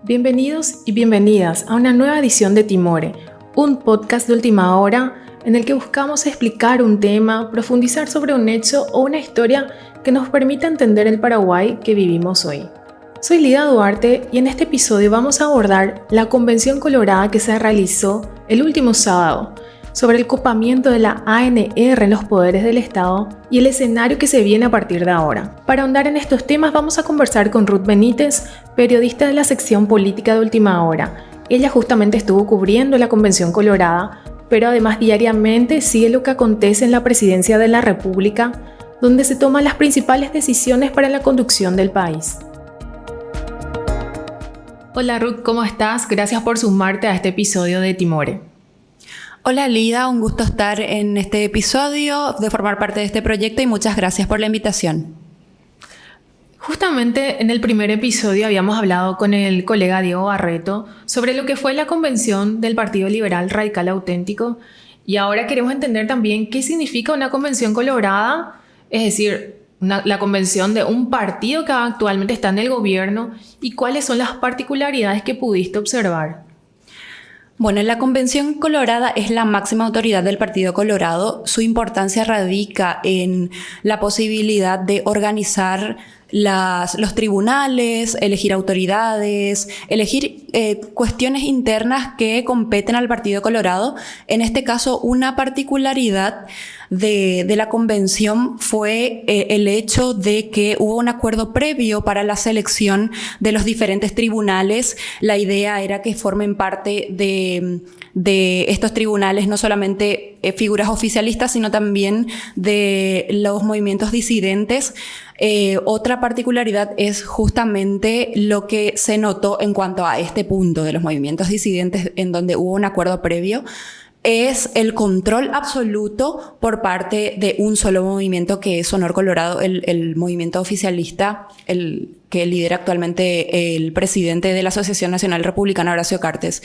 Bienvenidos y bienvenidas a una nueva edición de Timore, un podcast de última hora en el que buscamos explicar un tema, profundizar sobre un hecho o una historia que nos permita entender el Paraguay que vivimos hoy. Soy Lida Duarte y en este episodio vamos a abordar la Convención Colorada que se realizó el último sábado sobre el copamiento de la ANR en los poderes del Estado y el escenario que se viene a partir de ahora. Para ahondar en estos temas vamos a conversar con Ruth Benítez, periodista de la sección política de Última Hora. Ella justamente estuvo cubriendo la Convención Colorada, pero además diariamente sigue lo que acontece en la Presidencia de la República, donde se toman las principales decisiones para la conducción del país. Hola Ruth, ¿cómo estás? Gracias por sumarte a este episodio de Timore. Hola Lida, un gusto estar en este episodio, de formar parte de este proyecto y muchas gracias por la invitación. Justamente en el primer episodio habíamos hablado con el colega Diego Barreto sobre lo que fue la convención del Partido Liberal Radical Auténtico y ahora queremos entender también qué significa una convención colorada, es decir, la convención de un partido que actualmente está en el gobierno y cuáles son las particularidades que pudiste observar. Bueno, la Convención Colorada es la máxima autoridad del Partido Colorado. Su importancia radica en la posibilidad de organizar los tribunales, elegir autoridades, elegir cuestiones internas que competen al Partido Colorado. En este caso, una particularidad de la convención fue el hecho de que hubo un acuerdo previo para la selección de los diferentes tribunales. La idea era que formen parte de estos tribunales no solamente figuras oficialistas, sino también de los movimientos disidentes. Otra particularidad es justamente lo que se notó en cuanto a este punto de los movimientos disidentes, en donde hubo un acuerdo previo, es el control absoluto por parte de un solo movimiento que es Sonor Colorado, el movimiento oficialista, el que lidera actualmente el presidente de la Asociación Nacional Republicana, Horacio Cartes.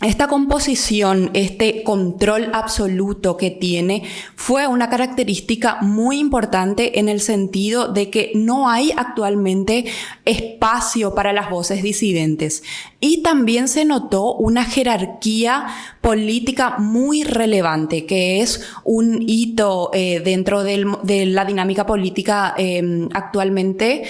Esta composición, este control absoluto que tiene, fue una característica muy importante en el sentido de que no hay actualmente espacio para las voces disidentes. Y también se notó una jerarquía política muy relevante, que es un hito dentro de la dinámica política actualmente,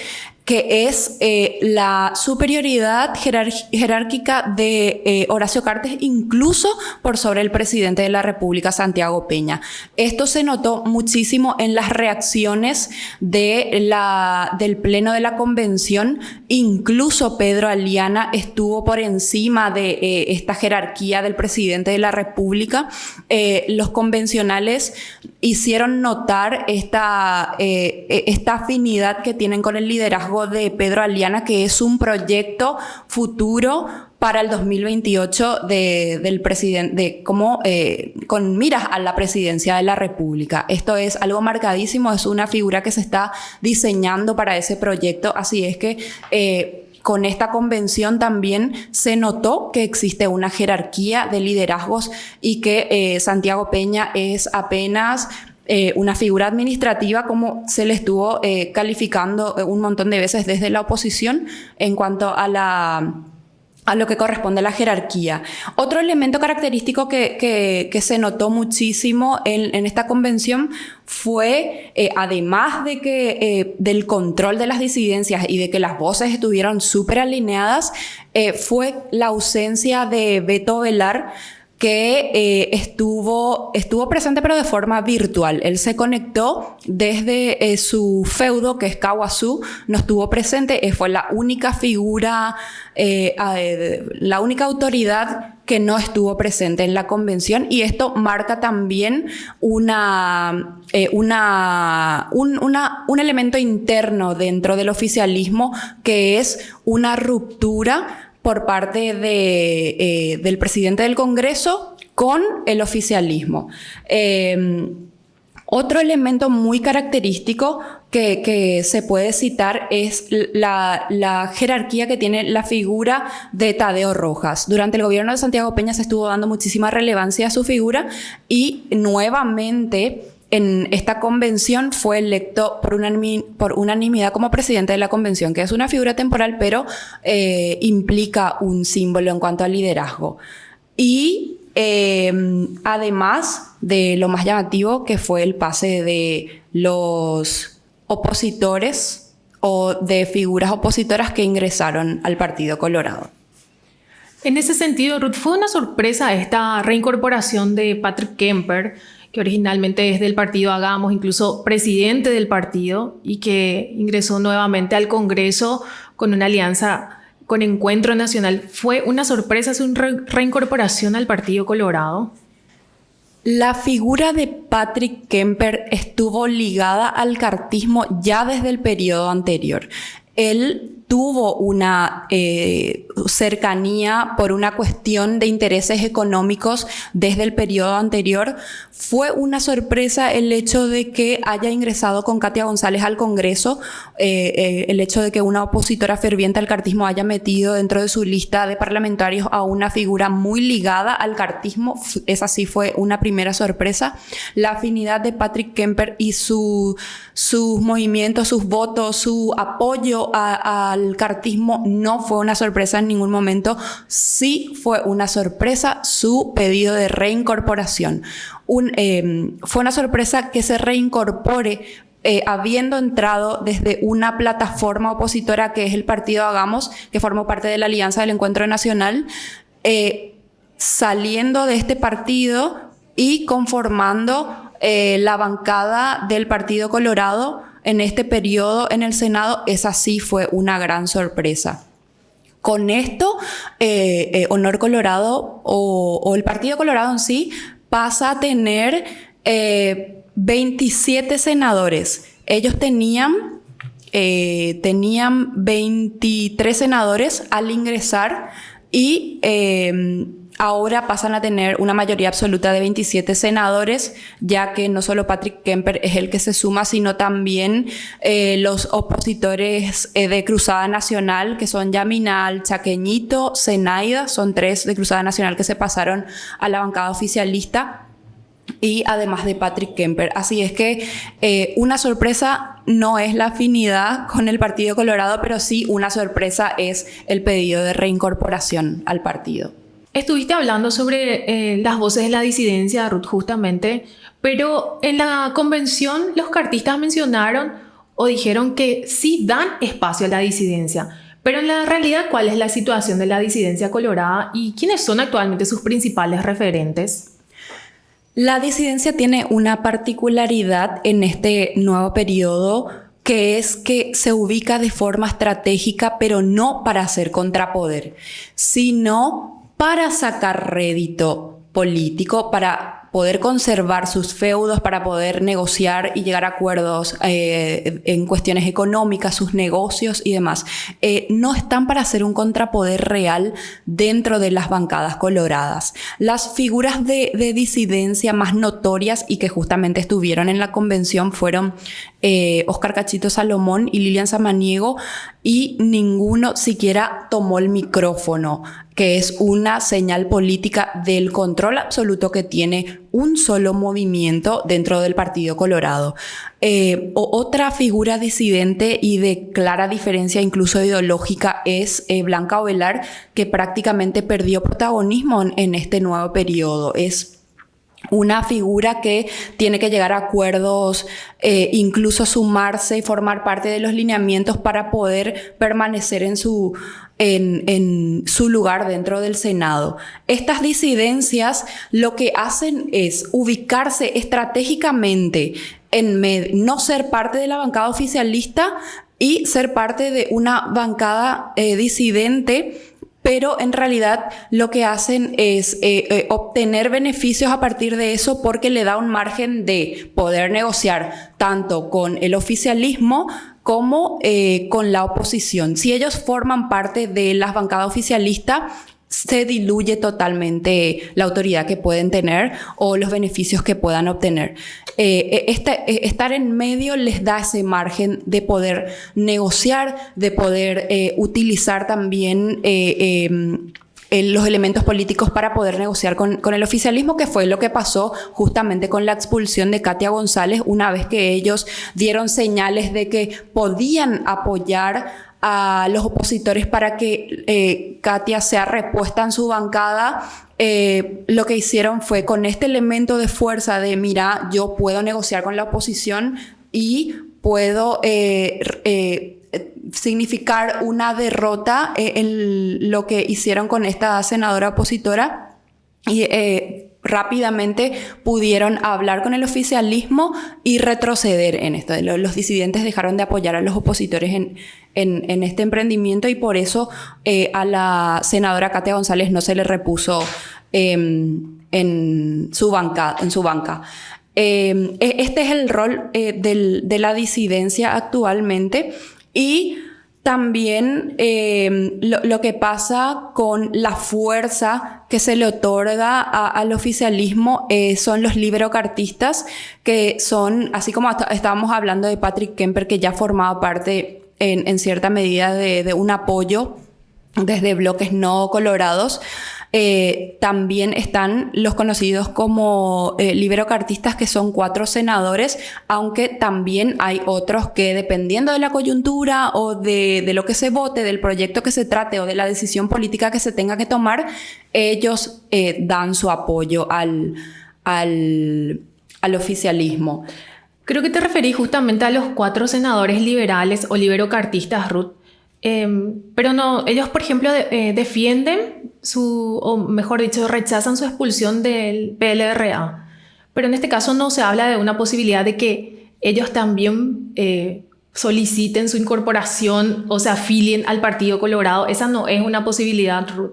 que es la superioridad jerárquica de Horacio Cartes, incluso por sobre el presidente de la República, Santiago Peña. Esto se notó muchísimo en las reacciones del pleno de la convención. Incluso Pedro Aliana estuvo por encima de esta jerarquía del presidente de la República. Los convencionales hicieron notar esta afinidad que tienen con el liderazgo de Pedro Aliana, que es un proyecto futuro para el 2028 del presidente, con miras a la presidencia de la República. Esto es algo marcadísimo, es una figura que se está diseñando para ese proyecto, así es que con esta convención también se notó que existe una jerarquía de liderazgos y que Santiago Peña es apenas una figura administrativa, como se le estuvo calificando un montón de veces desde la oposición en cuanto a lo que corresponde a la jerarquía. Otro elemento característico que se notó muchísimo en esta convención fue, además de que del control de las disidencias y de que las voces estuvieron súper alineadas, fue la ausencia de Beto Velar, que estuvo presente pero de forma virtual. Él se conectó desde su feudo, que es Caaguazú, no estuvo presente, fue la única figura, la única autoridad que no estuvo presente en la convención, y esto marca también un elemento interno dentro del oficialismo, que es una ruptura por parte del presidente del Congreso con el oficialismo. Otro elemento muy característico que se puede citar es la jerarquía que tiene la figura de Tadeo Rojas. Durante el gobierno de Santiago Peña se estuvo dando muchísima relevancia a su figura y nuevamente en esta convención fue electo por unanimidad como presidente de la convención, que es una figura temporal, pero implica un símbolo en cuanto al liderazgo. Y además de lo más llamativo, que fue el pase de los opositores o de figuras opositoras que ingresaron al Partido Colorado. En ese sentido, Ruth, fue una sorpresa esta reincorporación de Patrick Kemper, que originalmente es del partido Hagamos, incluso presidente del partido, y que ingresó nuevamente al Congreso con una alianza con Encuentro Nacional. ¿Fue una sorpresa su reincorporación al Partido Colorado? La figura de Patrick Kemper estuvo ligada al cartismo ya desde el periodo anterior. Él tuvo una cercanía por una cuestión de intereses económicos desde el periodo anterior. Fue una sorpresa el hecho de que haya ingresado con Katia González al Congreso, el hecho de que una opositora ferviente al cartismo haya metido dentro de su lista de parlamentarios a una figura muy ligada al cartismo. Esa sí fue una primera sorpresa. La afinidad de Patrick Kemper y sus movimientos, sus votos, su apoyo al cartismo no fue una sorpresa en ningún momento. Sí fue una sorpresa su pedido de reincorporación. Fue una sorpresa que se reincorpore habiendo entrado desde una plataforma opositora que es el partido Hagamos, que formó parte de la Alianza del Encuentro Nacional, saliendo de este partido y conformando la bancada del Partido Colorado en este periodo en el Senado. Esa sí fue una gran sorpresa. Con esto, Honor Colorado o el Partido Colorado en sí pasa a tener 27 senadores. Ellos tenían 23 senadores al ingresar y ahora pasan a tener una mayoría absoluta de 27 senadores, ya que no solo Patrick Kemper es el que se suma, sino también los opositores de Cruzada Nacional, que son Yaminal, Chaqueñito, Zenaida, son 3 de Cruzada Nacional que se pasaron a la bancada oficialista, y además de Patrick Kemper. Así es que una sorpresa no es la afinidad con el Partido Colorado, pero sí una sorpresa es el pedido de reincorporación al partido. Estuviste hablando sobre las voces de la disidencia, Ruth, justamente, pero en la convención los cartistas mencionaron o dijeron que sí dan espacio a la disidencia. Pero en la realidad, ¿cuál es la situación de la disidencia colorada y quiénes son actualmente sus principales referentes? La disidencia tiene una particularidad en este nuevo periodo, que es que se ubica de forma estratégica, pero no para hacer contrapoder, sino para sacar rédito político, para poder conservar sus feudos, para poder negociar y llegar a acuerdos en cuestiones económicas, sus negocios y demás. No están para hacer un contrapoder real dentro de las bancadas coloradas. Las figuras de disidencia más notorias y que justamente estuvieron en la convención fueron Oscar Cachito Salomón y Lilian Samaniego, y ninguno siquiera tomó el micrófono, que es una señal política del control absoluto que tiene un solo movimiento dentro del Partido Colorado. Otra figura disidente y de clara diferencia incluso ideológica es Blanca Ovelar, que prácticamente perdió protagonismo en este nuevo periodo. Es una figura que tiene que llegar a acuerdos, incluso sumarse y formar parte de los lineamientos para poder permanecer en su lugar dentro del Senado. Estas disidencias lo que hacen es ubicarse estratégicamente no ser parte de la bancada oficialista y ser parte de una bancada disidente, pero en realidad lo que hacen es obtener beneficios a partir de eso, porque le da un margen de poder negociar tanto con el oficialismo como con la oposición. Si ellos forman parte de las bancadas oficialistas, se diluye totalmente la autoridad que pueden tener o los beneficios que puedan obtener. Estar en medio les da ese margen de poder negociar, de poder utilizar también los elementos políticos para poder negociar con el oficialismo, que fue lo que pasó justamente con la expulsión de Katia González, una vez que ellos dieron señales de que podían apoyar a los opositores para que Katia sea repuesta en su bancada. Lo que hicieron fue, con este elemento de fuerza de, mira, yo puedo negociar con la oposición y puedo significar una derrota en lo que hicieron con esta senadora opositora, y rápidamente pudieron hablar con el oficialismo y retroceder en esto. Los disidentes dejaron de apoyar a los opositores en este emprendimiento, y por eso a la senadora Katia González no se le repuso en su banca. Este es el rol de la disidencia actualmente. Y también lo que pasa con la fuerza que se le otorga al oficialismo son los liberocartistas, que son, así como estábamos hablando de Patrick Kemper, que ya formaba parte en cierta medida de un apoyo desde bloques no colorados. También están los conocidos como liberocartistas, que son 4 senadores, aunque también hay otros que, dependiendo de la coyuntura o de lo que se vote, del proyecto que se trate o de la decisión política que se tenga que tomar, ellos dan su apoyo al oficialismo. Creo que te referís justamente a los 4 senadores liberales o liberocartistas, Ruth. Pero no, ellos, por ejemplo, defienden o mejor dicho, rechazan su expulsión del PLRA. Pero en este caso no se habla de una posibilidad de que ellos también soliciten su incorporación o se afilien al Partido Colorado. Esa no es una posibilidad, Ruth.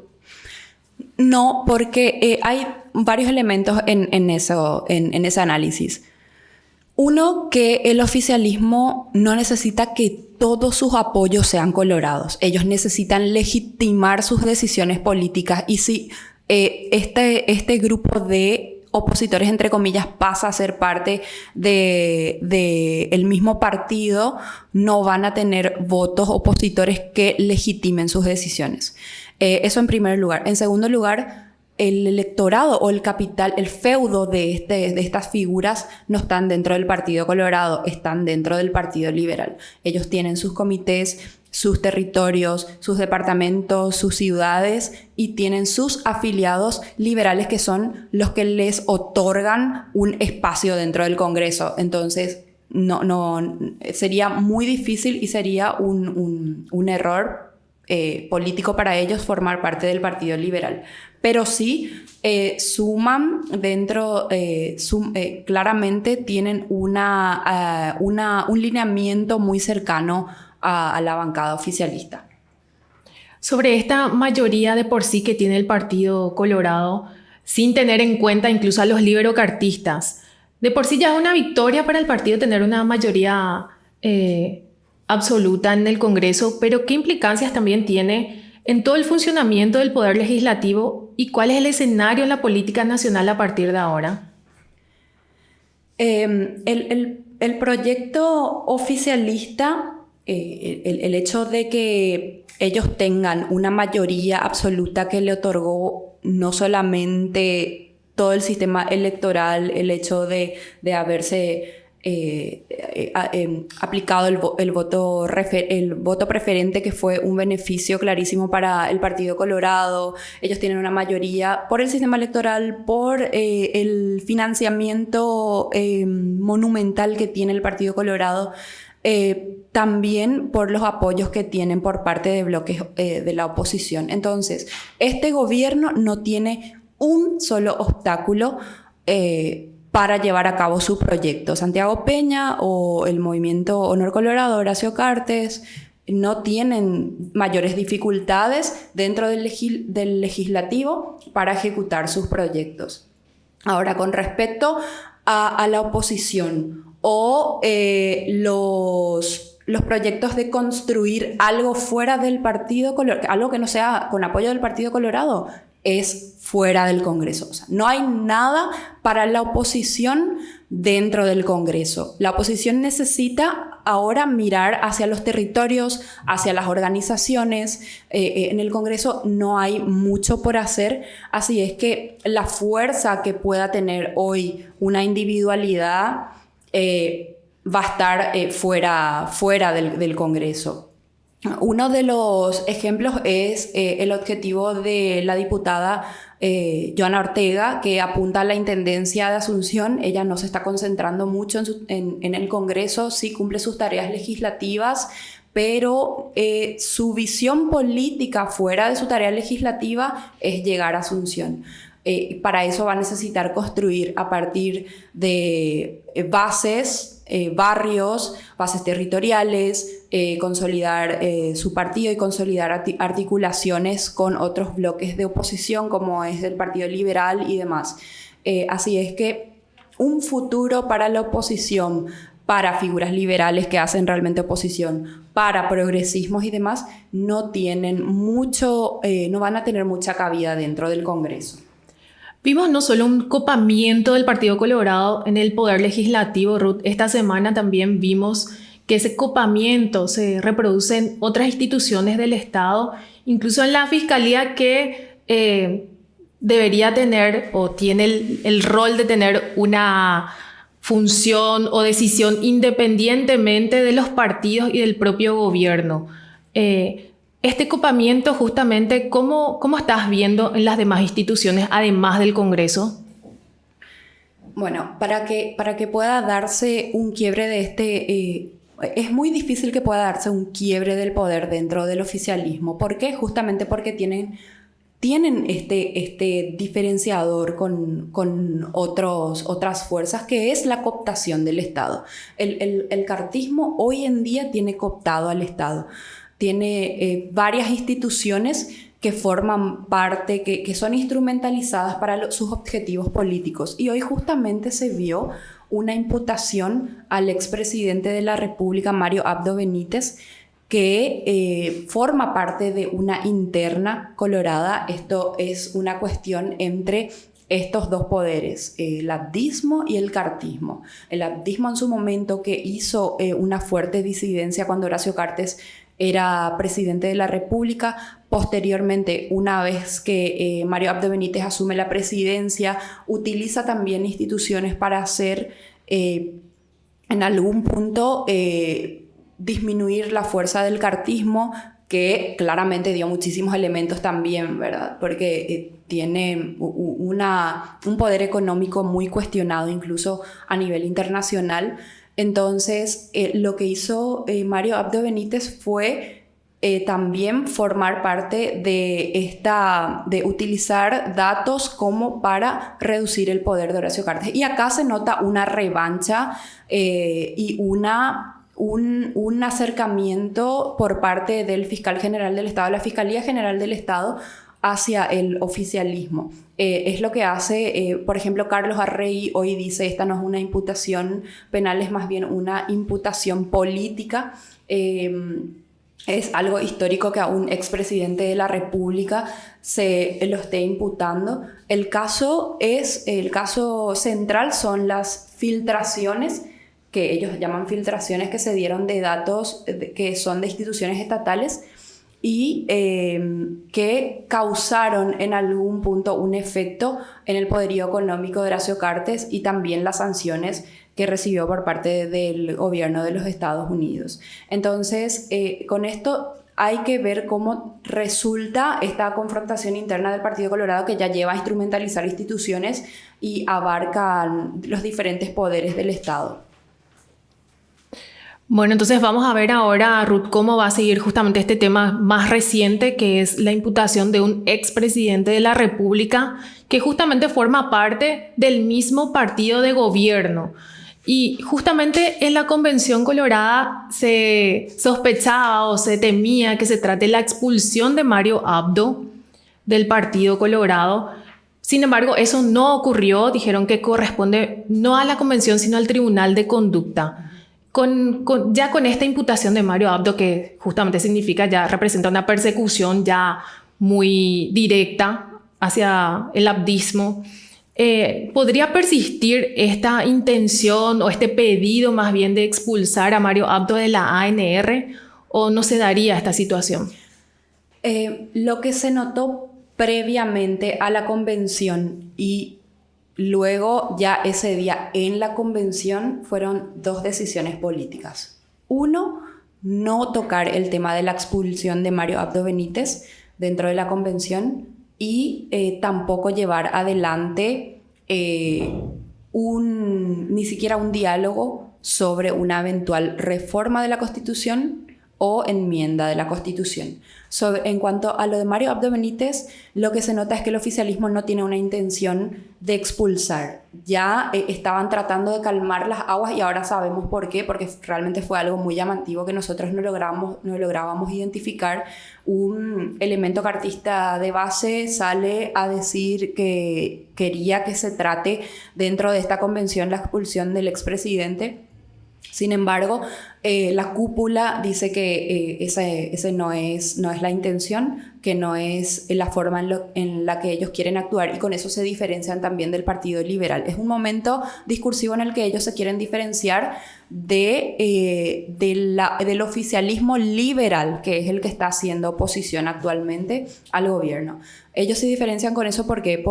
No, porque hay varios elementos en ese análisis. Uno, que el oficialismo no necesita que todos sus apoyos sean colorados. Ellos necesitan legitimar sus decisiones políticas, y si este grupo de opositores, entre comillas, pasa a ser parte del mismo partido, no van a tener votos opositores que legitimen sus decisiones. Eso en primer lugar. En segundo lugar, el electorado o el capital, el feudo de estas figuras no están dentro del Partido Colorado, están dentro del Partido Liberal. Ellos tienen sus comités, sus territorios, sus departamentos, sus ciudades, y tienen sus afiliados liberales, que son los que les otorgan un espacio dentro del Congreso. Entonces, no sería muy difícil y sería un error político para ellos formar parte del Partido Liberal. Pero sí suman dentro, claramente tienen un lineamiento muy cercano a la bancada oficialista. Sobre esta mayoría de por sí que tiene el Partido Colorado, sin tener en cuenta incluso a los liberocartistas, de por sí ya es una victoria para el partido tener una mayoría absoluta en el Congreso, pero ¿qué implicancias también tiene en todo el funcionamiento del Poder Legislativo y cuál es el escenario en la política nacional a partir de ahora? El proyecto oficialista, el hecho de que ellos tengan una mayoría absoluta que le otorgó no solamente todo el sistema electoral, el hecho de haberse aplicado el voto preferente, que fue un beneficio clarísimo para el Partido Colorado. Ellos tienen una mayoría por el sistema electoral, por el financiamiento monumental que tiene el Partido Colorado, también por los apoyos que tienen por parte de bloques de la oposición. Entonces, este gobierno no tiene un solo obstáculo para llevar a cabo su proyecto. Santiago Peña o el Movimiento Honor Colorado, Horacio Cartes, no tienen mayores dificultades dentro del legislativo para ejecutar sus proyectos. Ahora, con respecto a la oposición o los proyectos de construir algo fuera del Partido Colorado, algo que no sea con apoyo del Partido Colorado, es fuera del Congreso. O sea, no hay nada para la oposición dentro del Congreso. La oposición necesita ahora mirar hacia los territorios, hacia las organizaciones. En el Congreso no hay mucho por hacer, así es que la fuerza que pueda tener hoy una individualidad va a estar fuera del Congreso. Uno de los ejemplos es el objetivo de la diputada Joana Ortega, que apunta a la Intendencia de Asunción. Ella no se está concentrando mucho en el Congreso, sí cumple sus tareas legislativas, pero su visión política fuera de su tarea legislativa es llegar a Asunción. Para eso va a necesitar construir a partir de bases, barrios, bases territoriales, consolidar su partido y consolidar articulaciones con otros bloques de oposición como es el Partido Liberal y demás. Así es que un futuro para la oposición, para figuras liberales que hacen realmente oposición, para progresismos y demás, no van a tener mucha cabida dentro del Congreso. Vimos no solo un copamiento del Partido Colorado en el poder legislativo, Ruth, esta semana también vimos que ese copamiento se reproduce en otras instituciones del Estado, incluso en la Fiscalía, que debería tener o tiene el rol de tener una función o decisión independientemente de los partidos y del propio gobierno. Este copamiento, justamente, ¿cómo estás viendo en las demás instituciones, además del Congreso? Bueno, para que pueda darse un quiebre de es muy difícil que pueda darse un quiebre del poder dentro del oficialismo. ¿Por qué? Justamente porque tienen este diferenciador con otras fuerzas, que es la cooptación del Estado. El cartismo hoy en día tiene cooptado al Estado. Tiene varias instituciones que forman parte, que son instrumentalizadas para sus objetivos políticos. Y hoy justamente se vio una imputación al expresidente de la República, Mario Abdo Benítez, que forma parte de una interna colorada. Esto es una cuestión entre estos dos poderes, el abdismo y el cartismo. El abdismo en su momento, que hizo una fuerte disidencia cuando Horacio Cartes era presidente de la República. Posteriormente, una vez que Mario Abdo Benítez asume la presidencia, utiliza también instituciones para hacer, en algún punto, disminuir la fuerza del cartismo, que claramente dio muchísimos elementos también, ¿verdad? Porque tiene un poder económico muy cuestionado, incluso a nivel internacional. Entonces, lo que hizo Mario Abdo Benítez fue también formar parte de utilizar datos como para reducir el poder de Horacio Cartes. Y acá se nota una revancha y un acercamiento por parte del fiscal general del Estado, la Fiscalía General del Estado, hacia el oficialismo. Es lo que hace, por ejemplo, Carlos Arrey hoy dice: esta no es una imputación penal, es más bien una imputación política. Es algo histórico que a un expresidente de la República se lo esté imputando. El caso central son las filtraciones, que ellos llaman filtraciones, que se dieron de datos que son de instituciones estatales y que causaron en algún punto un efecto en el poderío económico de Horacio Cartes y también las sanciones que recibió por parte del gobierno de los Estados Unidos. Entonces, con esto hay que ver cómo resulta esta confrontación interna del Partido Colorado, que ya lleva a instrumentalizar instituciones y abarcan los diferentes poderes del Estado. Bueno, entonces vamos a ver ahora, Ruth, cómo va a seguir justamente este tema más reciente, que es la imputación de un expresidente de la República que justamente forma parte del mismo partido de gobierno. Y justamente en la Convención Colorada se sospechaba o se temía que se trate la expulsión de Mario Abdo del Partido Colorado. Sin embargo, eso no ocurrió. Dijeron que corresponde no a la Convención, sino al Tribunal de Conducta. Ya con esta imputación de Mario Abdo, que justamente significa, ya representa una persecución ya muy directa hacia el abdismo, ¿podría persistir esta intención o este pedido más bien de expulsar a Mario Abdo de la ANR o no se daría esta situación? Lo que se notó previamente a la convención y luego ya ese día en la convención fueron dos decisiones políticas. Uno, no tocar el tema de la expulsión de Mario Abdo Benítez dentro de la convención y tampoco llevar adelante ni siquiera un diálogo sobre una eventual reforma de la Constitución o enmienda de la Constitución. En cuanto a lo de Mario Abdo Benítez, lo que se nota es que el oficialismo no tiene una intención de expulsar. Ya estaban tratando de calmar las aguas y ahora sabemos por qué, porque realmente fue algo muy llamativo que nosotros no lográbamos identificar. Un elemento cartista de base sale a decir que quería que se trate dentro de esta convención la expulsión del expresidente. Sin embargo, la cúpula dice que ese no es la intención, que no es la forma en la que ellos quieren actuar y con eso se diferencian también del Partido Liberal. Es un momento discursivo en el que ellos se quieren diferenciar del oficialismo liberal, que es el que está haciendo oposición actualmente al gobierno. Ellos se diferencian con eso porque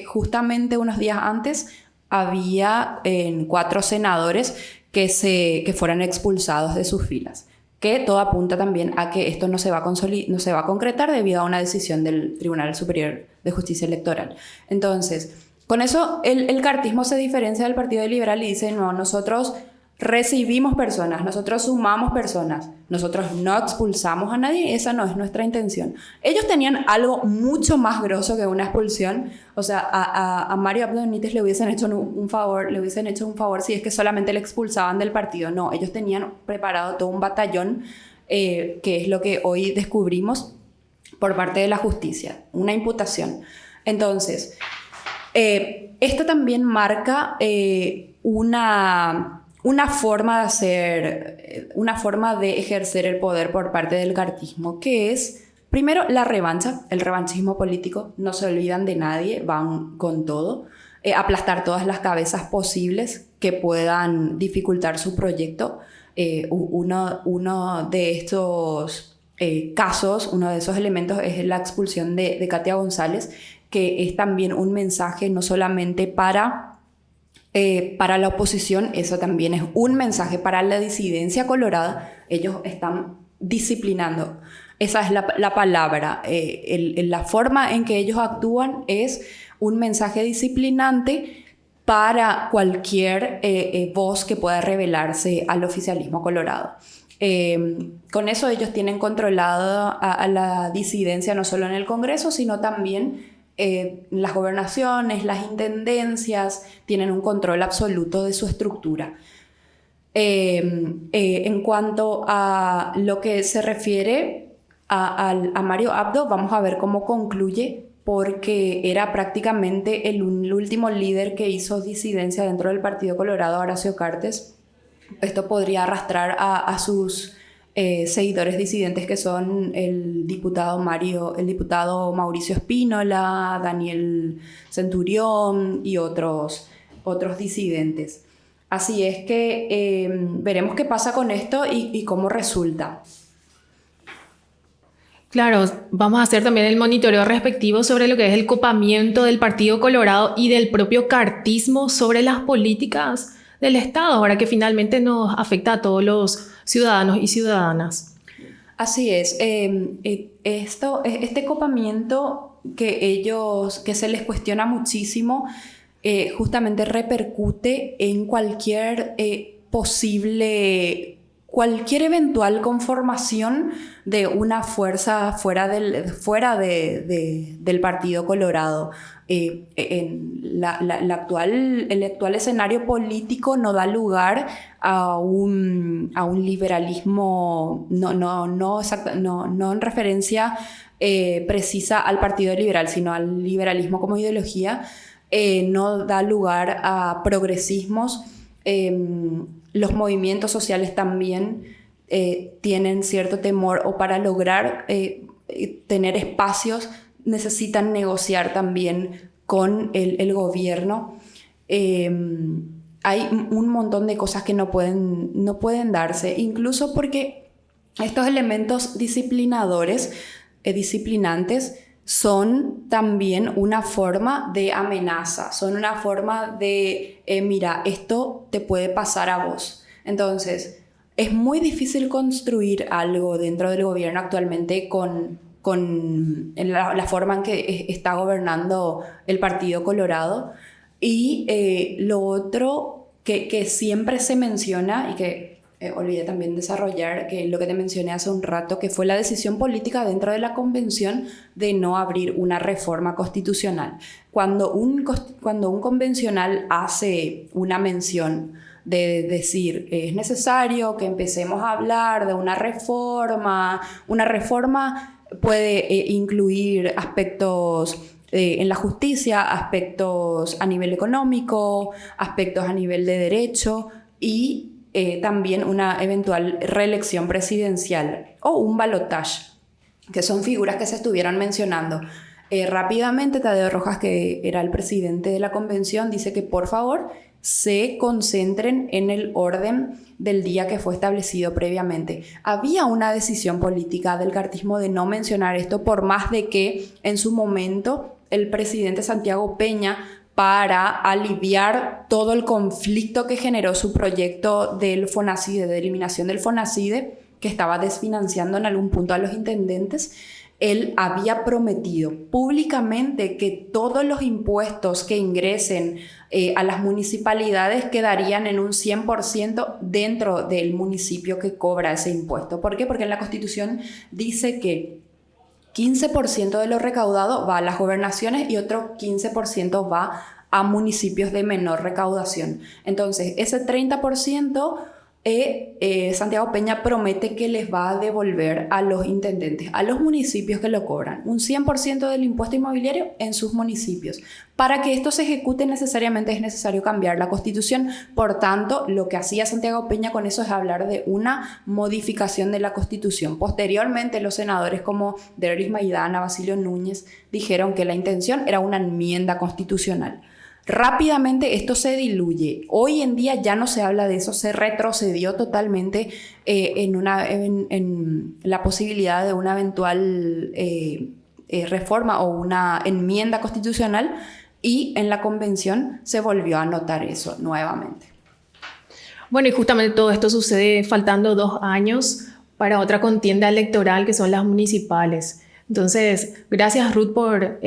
justamente unos días antes había 4 senadores que fueran expulsados de sus filas, que todo apunta también a que esto no se va a concretar debido a una decisión del Tribunal Superior de Justicia Electoral. Entonces, con eso el cartismo se diferencia del Partido Liberal y dice, no, nosotros recibimos personas, nosotros sumamos personas, nosotros no expulsamos a nadie, esa no es nuestra intención. Ellos tenían algo mucho más grosso que una expulsión, o sea, a Mario Abdo Benítez le hubiesen hecho un favor si es que solamente le expulsaban del partido. No, ellos tenían preparado todo un batallón, que es lo que hoy descubrimos por parte de la justicia, una imputación. Entonces, esto también marca una forma de ejercer el poder por parte del cartismo, que es, primero, la revancha, el revanchismo político. No se olvidan de nadie, van con todo, aplastar todas las cabezas posibles que puedan dificultar su proyecto. Uno de estos casos, uno de esos elementos es la expulsión de Katia González, que es también un mensaje no solamente para la oposición, eso también es un mensaje para la disidencia colorada. Ellos están disciplinando, esa es la palabra. La forma en que ellos actúan es un mensaje disciplinante para cualquier voz que pueda rebelarse al oficialismo colorado. Con eso ellos tienen controlada a la disidencia no solo en el Congreso, sino también las gobernaciones, las intendencias, tienen un control absoluto de su estructura. En cuanto a lo que se refiere a Mario Abdo, vamos a ver cómo concluye, porque era prácticamente el último líder que hizo disidencia dentro del Partido Colorado, Horacio Cartes. Esto podría arrastrar a sus seguidores disidentes, que son el diputado Mauricio Espínola, Daniel Centurión y otros disidentes. Así es que veremos qué pasa con esto y cómo resulta. Claro, vamos a hacer también el monitoreo respectivo sobre lo que es el copamiento del Partido Colorado y del propio cartismo sobre las políticas del Estado, ahora que finalmente nos afecta a todos los ciudadanos y ciudadanas. Así es. Este copamiento que se les cuestiona muchísimo, justamente repercute en cualquier eventual conformación de una fuerza fuera del Partido Colorado. El actual escenario político no da lugar a un liberalismo, no en referencia precisa al Partido Liberal, sino al liberalismo como ideología. No da lugar a progresismos. Los movimientos sociales también tienen cierto temor, o para lograr tener espacios necesitan negociar también con el gobierno, hay un montón de cosas que no pueden darse, incluso porque estos elementos disciplinantes son también una forma de amenaza, son una forma de, mira, esto te puede pasar a vos. Entonces, es muy difícil construir algo dentro del gobierno actualmente con la forma en que está gobernando el Partido Colorado. Y lo otro que siempre se menciona y que olvidé también desarrollar, que lo que te mencioné hace un rato, que fue la decisión política dentro de la convención de no abrir una reforma constitucional. Cuando un convencional hace una mención de decir es necesario que empecemos a hablar de una reforma puede incluir aspectos en la justicia, aspectos a nivel económico, aspectos a nivel de derecho y también una eventual reelección presidencial o un balotaje, que son figuras que se estuvieron mencionando. Rápidamente, Tadeo Rojas, que era el presidente de la convención, dice que por favor se concentren en el orden del día que fue establecido previamente. Había una decisión política del cartismo de no mencionar esto, por más de que en su momento el presidente Santiago Peña, para aliviar todo el conflicto que generó su proyecto del Fonacide, de eliminación del Fonacide, que estaba desfinanciando en algún punto a los intendentes, él había prometido públicamente que todos los impuestos que ingresen a las municipalidades quedarían en un 100% dentro del municipio que cobra ese impuesto. ¿Por qué? Porque en la Constitución dice que 15% de lo recaudado va a las gobernaciones y otro 15% va a municipios de menor recaudación. Entonces, ese 30% Santiago Peña promete que les va a devolver a los intendentes, a los municipios que lo cobran, un 100% del impuesto inmobiliario en sus municipios. Para que esto se ejecute necesariamente es necesario cambiar la Constitución. Por tanto, lo que hacía Santiago Peña con eso es hablar de una modificación de la Constitución. Posteriormente, los senadores como Deroris Maidana, Basilio Núñez, dijeron que la intención era una enmienda constitucional. Rápidamente esto se diluye. Hoy en día ya no se habla de eso, se retrocedió totalmente en la posibilidad de una eventual reforma o una enmienda constitucional, y en la convención se volvió a anotar eso nuevamente. Bueno, y justamente todo esto sucede faltando 2 años para otra contienda electoral, que son las municipales. Entonces, gracias Ruth por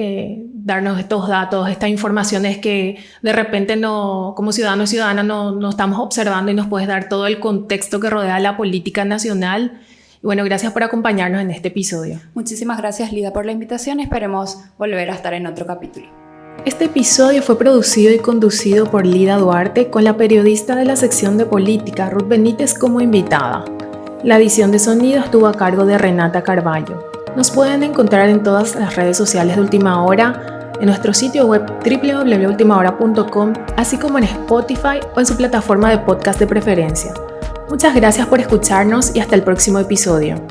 darnos estos datos, estas informaciones que de repente como ciudadanos y ciudadanas no estamos observando, y nos puedes dar todo el contexto que rodea la política nacional. Y bueno, gracias por acompañarnos en este episodio. Muchísimas gracias, Lida, por la invitación. Esperemos volver a estar en otro capítulo. Este episodio fue producido y conducido por Lida Duarte, con la periodista de la sección de política, Ruth Benítez, como invitada. La edición de sonido estuvo a cargo de Renata Carballo. Nos pueden encontrar en todas las redes sociales de Última Hora, en nuestro sitio web www.ultimahora.com, así como en Spotify o en su plataforma de podcast de preferencia. Muchas gracias por escucharnos y hasta el próximo episodio.